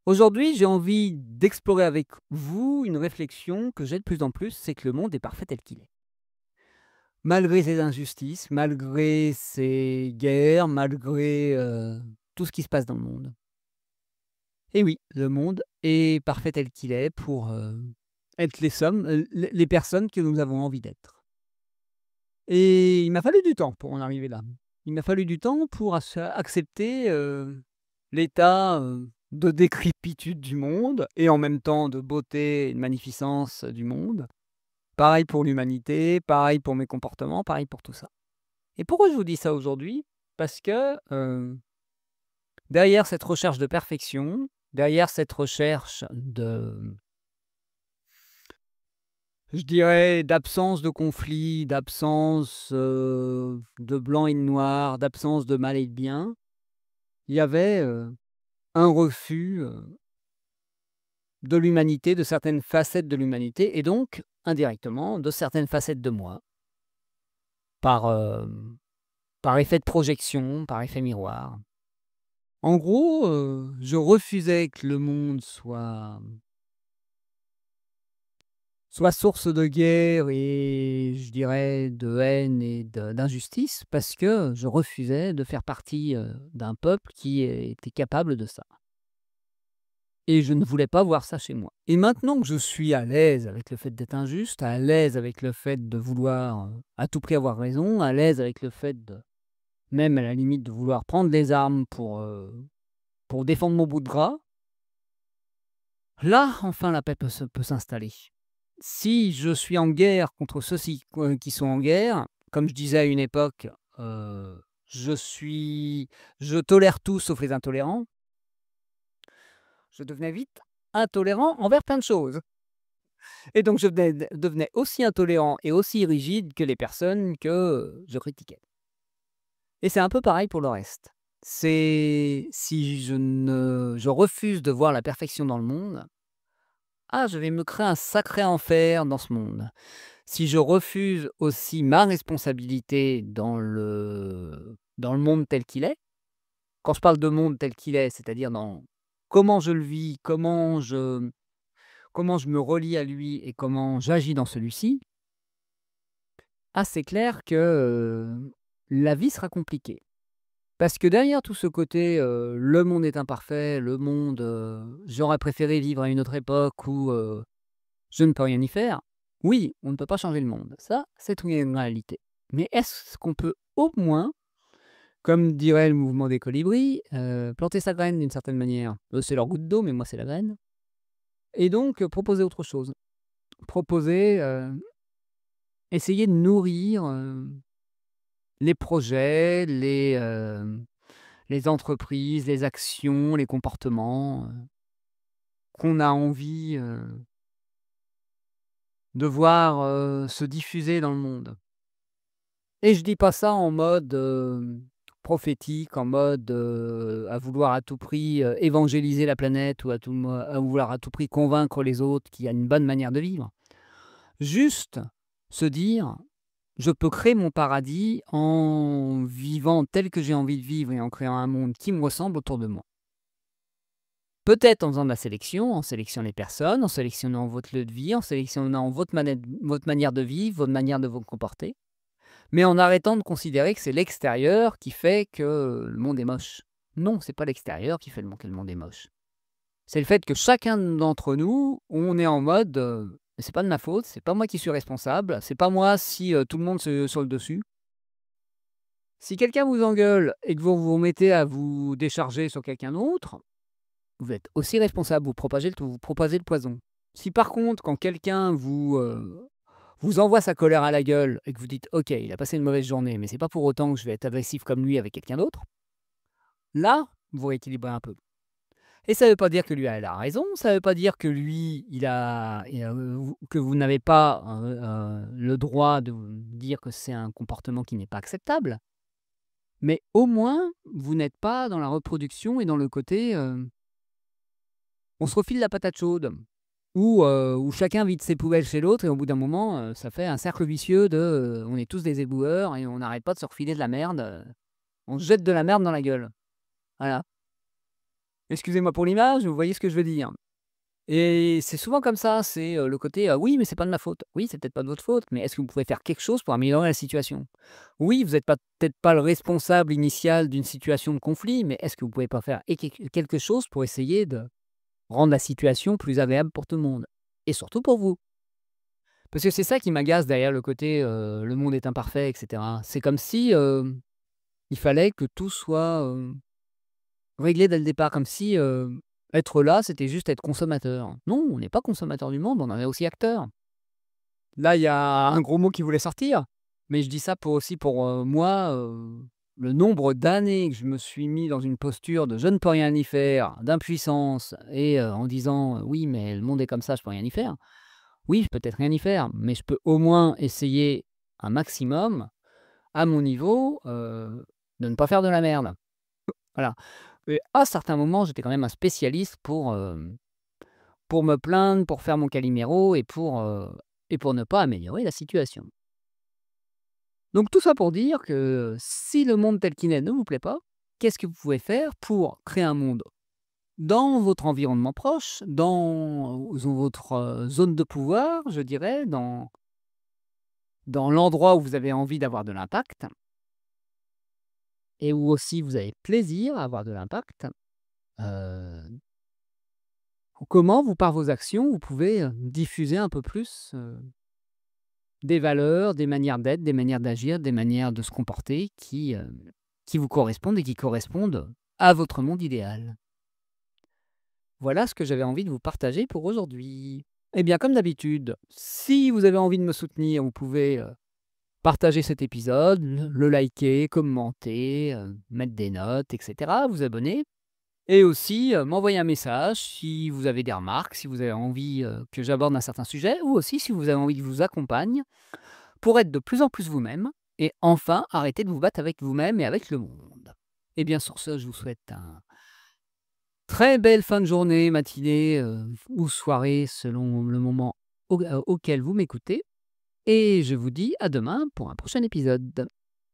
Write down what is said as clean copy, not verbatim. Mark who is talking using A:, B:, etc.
A: Aujourd'hui, j'ai envie d'explorer avec vous une réflexion que j'ai de plus en plus, c'est que le monde est parfait tel qu'il est. Malgré ses injustices, malgré ses guerres, malgré tout ce qui se passe dans le monde. Et oui, le monde est parfait tel qu'il est pour être les personnes que nous avons envie d'être. Et il m'a fallu du temps pour en arriver là. Il m'a fallu du temps pour accepter l'état de décrépitude du monde et en même temps de beauté et de magnificence du monde. Pareil pour l'humanité, pareil pour mes comportements, pareil pour tout ça. Et pourquoi je vous dis ça aujourd'hui? Parce que derrière cette recherche de perfection, derrière cette recherche de, je dirais, d'absence de conflit, d'absence de blanc et de noir, d'absence de mal et de bien, il y avait un refus de l'humanité, de certaines facettes de l'humanité, et donc, indirectement, de certaines facettes de moi, par, par effet de projection, par effet miroir. En gros, je refusais que le monde soit source de guerre et je dirais de haine et d'injustice, parce que je refusais de faire partie d'un peuple qui était capable de ça. Et je ne voulais pas voir ça chez moi. Et maintenant que je suis à l'aise avec le fait d'être injuste, à l'aise avec le fait de vouloir à tout prix avoir raison, à l'aise avec le fait de, même à la limite, de vouloir prendre les armes pour défendre mon bout de gras, là, enfin, la paix peut s'installer. Si je suis en guerre contre ceux-ci qui sont en guerre, comme je disais à une époque, je tolère tout sauf les intolérants, je devenais vite intolérant envers plein de choses. Et donc je devenais aussi intolérant et aussi rigide que les personnes que je critiquais. Et c'est un peu pareil pour le reste. C'est si je refuse de voir la perfection dans le monde, ah, je vais me créer un sacré enfer dans ce monde. Si je refuse aussi ma responsabilité dans le monde tel qu'il est, quand je parle de monde tel qu'il est, c'est-à-dire dans comment je le vis, comment je me relie à lui et comment j'agis dans celui-ci, ah, c'est clair que la vie sera compliquée. Parce que derrière tout ce côté, le monde est imparfait, le monde, j'aurais préféré vivre à une autre époque où je ne peux rien y faire. Oui, on ne peut pas changer le monde. Ça, c'est une réalité. Mais est-ce qu'on peut au moins, comme dirait le mouvement des colibris, planter sa graine d'une certaine manière? Eux, c'est leur goutte d'eau, mais moi, c'est la graine. Et donc, proposer autre chose. Proposer, essayer de nourrir les projets, les entreprises, les actions, les comportements qu'on a envie de voir se diffuser dans le monde. Et je dis pas ça en mode prophétique, en mode à vouloir à tout prix évangéliser la planète ou à vouloir à tout prix convaincre les autres qu'il y a une bonne manière de vivre. Juste se dire, je peux créer mon paradis en vivant tel que j'ai envie de vivre et en créant un monde qui me ressemble autour de moi. Peut-être en faisant de la sélection, en sélectionnant les personnes, en sélectionnant votre lieu de vie, en sélectionnant votre manière de vivre, votre manière de vous comporter, mais en arrêtant de considérer que c'est l'extérieur qui fait que le monde est moche. Non, c'est pas l'extérieur qui fait que le monde est moche. C'est le fait que chacun d'entre nous, on est en mode c'est pas de ma faute, c'est pas moi qui suis responsable, c'est pas moi si tout le monde se sur le dessus. Si quelqu'un vous engueule et que vous vous mettez à vous décharger sur quelqu'un d'autre, vous êtes aussi responsable, vous propagez le poison. Si par contre, quand quelqu'un vous envoie sa colère à la gueule et que vous dites: «OK, il a passé une mauvaise journée, mais c'est pas pour autant que je vais être agressif comme lui avec quelqu'un d'autre», là, vous rééquilibrez un peu. Et ça veut pas dire que lui elle a raison, ça veut pas dire que lui que vous n'avez pas, le droit de dire que c'est un comportement qui n'est pas acceptable, mais au moins, vous n'êtes pas dans la reproduction et dans le côté, on se refile la patate chaude. Où chacun vide ses poubelles chez l'autre et au bout d'un moment, ça fait un cercle vicieux de, on est tous des éboueurs et on n'arrête pas de se refiler de la merde, on se jette de la merde dans la gueule. Voilà. Excusez-moi pour l'image, vous voyez ce que je veux dire? Et c'est souvent comme ça, c'est, le côté, «Oui, mais c'est pas de ma faute». Oui, c'est peut-être pas de votre faute, mais est-ce que vous pouvez faire quelque chose pour améliorer la situation? Oui, vous êtes pas peut-être pas le responsable initial d'une situation de conflit, mais est-ce que vous pouvez pas faire quelque chose pour essayer de rendre la situation plus agréable pour tout le monde? Et surtout pour vous. Parce que c'est ça qui m'agace derrière le côté, «Le monde est imparfait» et cetera. C'est comme si, il fallait que tout soit, réglé dès le départ, comme si, être là, c'était juste être consommateur. Non, on n'est pas consommateur du monde, on en est aussi acteur. Là, il y a un gros mot qui voulait sortir, mais je dis ça pour aussi pour, moi, le nombre d'années que je me suis mis dans une posture de «je ne peux rien y faire», d'impuissance et en disant: «Oui, mais le monde est comme ça, je peux rien y faire». Oui, je peux peut-être rien y faire, mais je peux au moins essayer un maximum, à mon niveau, de ne pas faire de la merde. Voilà. Et à certains moments, j'étais quand même un spécialiste pour me plaindre, pour faire mon Calimero et pour ne pas améliorer la situation. Donc tout ça pour dire que si le monde tel qu'il est ne vous plaît pas, qu'est-ce que vous pouvez faire pour créer un monde dans votre environnement proche, dans votre, zone de pouvoir, je dirais, dans l'endroit où vous avez envie d'avoir de l'impact et où aussi vous avez plaisir à avoir de l'impact. Heu Comment vous, par vos actions, vous pouvez, diffuser un peu plus, des valeurs, des manières d'être, des manières d'agir, des manières de se comporter qui vous correspondent et qui correspondent à votre monde idéal? Voilà ce que j'avais envie de vous partager pour aujourd'hui. Eh bien, comme d'habitude, si vous avez envie de me soutenir, vous pouvez, partager cet épisode, le liker, commenter, mettre des notes et cetera, vous abonner. Et aussi, m'envoyer un message si vous avez des remarques, si vous avez envie, que j'aborde un certain sujet ou aussi si vous avez envie que je vous accompagne pour être de plus en plus vous-même et enfin arrêter de vous battre avec vous-même et avec le monde. Et bien sur ce, je vous souhaite un très belle fin de journée, matinée, ou soirée selon le moment auquel vous m'écoutez et je vous dis à demain pour un prochain épisode.